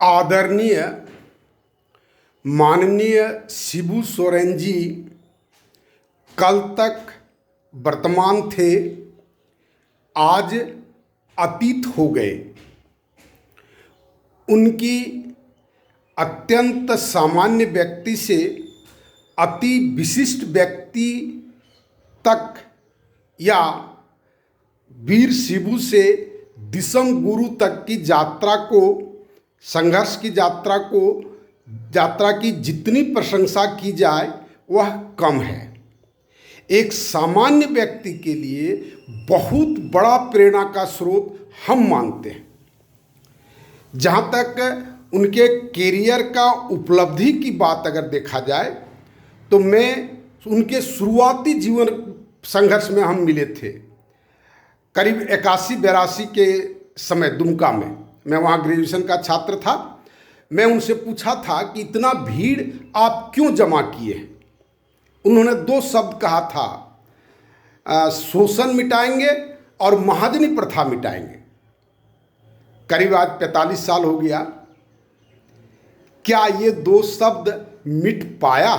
आदरणीय माननीय शिबू सोरेन जी कल तक वर्तमान थे, आज अतीत हो गए। उनकी अत्यंत सामान्य व्यक्ति से अति विशिष्ट व्यक्ति तक या वीर शिबू से दिसम गुरु तक की यात्रा को, संघर्ष की यात्रा की जितनी प्रशंसा की जाए वह कम है। एक सामान्य व्यक्ति के लिए बहुत बड़ा प्रेरणा का स्रोत हम मानते हैं। जहाँ तक उनके कैरियर का उपलब्धि की बात अगर देखा जाए तो मैं उनके शुरुआती जीवन संघर्ष में हम मिले थे करीब 81-82 के समय दुमका में। मैं वहाँ ग्रेजुएशन का छात्र था। मैं उनसे पूछा था कि इतना भीड़ आप क्यों जमा किए हैं। उन्होंने 2 शब्द कहा था, शोषण मिटाएंगे और महाजनी प्रथा मिटाएंगे। करीब आज 45 साल हो गया। क्या ये 2 शब्द मिट पाया?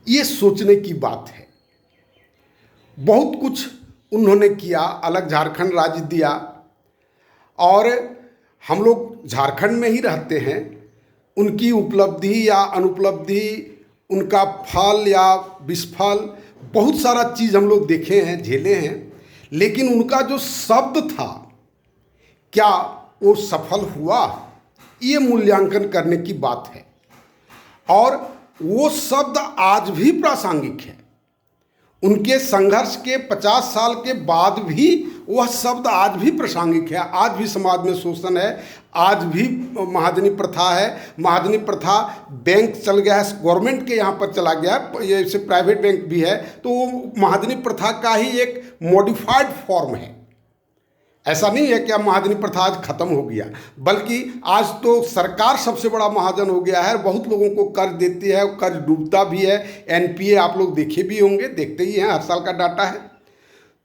ये सोचने की बात है। बहुत कुछ उन्होंने किया, अलग झारखंड राज्य दिया और हम लोग झारखंड में ही रहते हैं। उनकी उपलब्धि या अनुपलब्धि, उनका फल या विस्फल, बहुत सारा चीज़ हम लोग देखे हैं, झेले हैं। लेकिन उनका जो शब्द था, क्या वो सफल हुआ? ये मूल्यांकन करने की बात है। और वो शब्द आज भी प्रासंगिक है। उनके संघर्ष के 50 साल के बाद भी वह शब्द आज भी प्रासंगिक है। आज भी समाज में शोषण है, आज भी महाजनी प्रथा है। महाजनी प्रथा बैंक चल गया है, गवर्नमेंट के यहाँ पर चला गया है, ये से प्राइवेट बैंक भी है, तो वो महाजनी प्रथा का ही एक मॉडिफाइड फॉर्म है। ऐसा नहीं है कि अब महाजनी प्रथा आज खत्म हो गया, बल्कि आज तो सरकार सबसे बड़ा महाजन हो गया है। बहुत लोगों को कर्ज देती है, कर्ज डूबता भी है। एनपीए आप लोग देखे भी होंगे, देखते ही हैं, हर साल का डाटा है।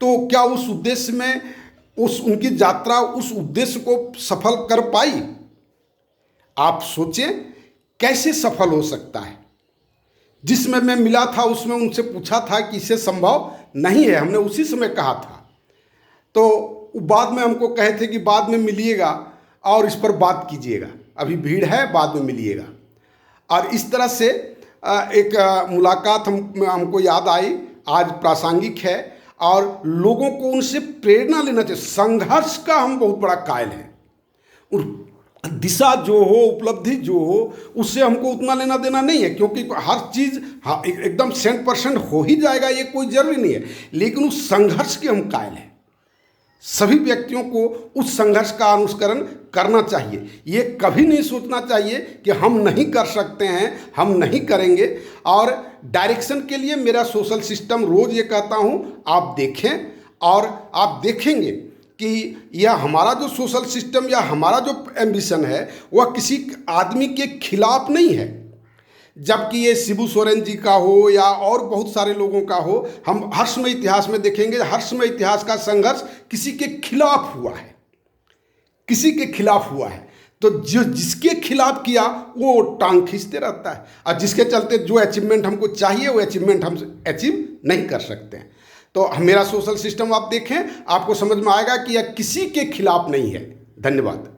तो क्या उस उद्देश्य में उनकी यात्रा उस उद्देश्य को सफल कर पाई? आप सोचें कैसे सफल हो सकता है। जिसमें मैं मिला था उसमें उनसे पूछा था कि इसे संभव नहीं है, हमने उसी समय कहा था। तो बाद में हमको कहे थे कि बाद में मिलिएगा और इस पर बात कीजिएगा, अभी भीड़ है, बाद में मिलिएगा। और इस तरह से एक मुलाकात हमको याद आई, आज प्रासंगिक है और लोगों को उनसे प्रेरणा लेना चाहिए। संघर्ष का हम बहुत बड़ा कायल हैं। दिशा जो हो, उपलब्धि जो हो, उससे हमको उतना लेना देना नहीं है, क्योंकि हर चीज़ एकदम 100% हो ही जाएगा ये कोई ज़रूरी नहीं है। लेकिन उस संघर्ष के हम कायल हैं। सभी व्यक्तियों को उस संघर्ष का अनुसरण करना चाहिए। ये कभी नहीं सोचना चाहिए कि हम नहीं कर सकते हैं, हम नहीं करेंगे। और डायरेक्शन के लिए मेरा सोशल सिस्टम रोज़ ये कहता हूँ, आप देखें और आप देखेंगे कि यह हमारा जो सोशल सिस्टम या हमारा जो एम्बिशन है वह किसी आदमी के खिलाफ नहीं है। जबकि ये शिबू सोरेन जी का हो या और बहुत सारे लोगों का हो, हम हर समय इतिहास में देखेंगे, हर समय इतिहास का संघर्ष किसी के खिलाफ हुआ है, किसी के खिलाफ हुआ है। तो जो जिसके खिलाफ किया वो टांग खींचते रहता है, और जिसके चलते जो अचीवमेंट हमको चाहिए वो अचीवमेंट हम अचीव नहीं कर सकते हैं। तो मेरा सोशल सिस्टम आप देखें, आपको समझ में आएगा कि यह किसी के खिलाफ नहीं है। धन्यवाद।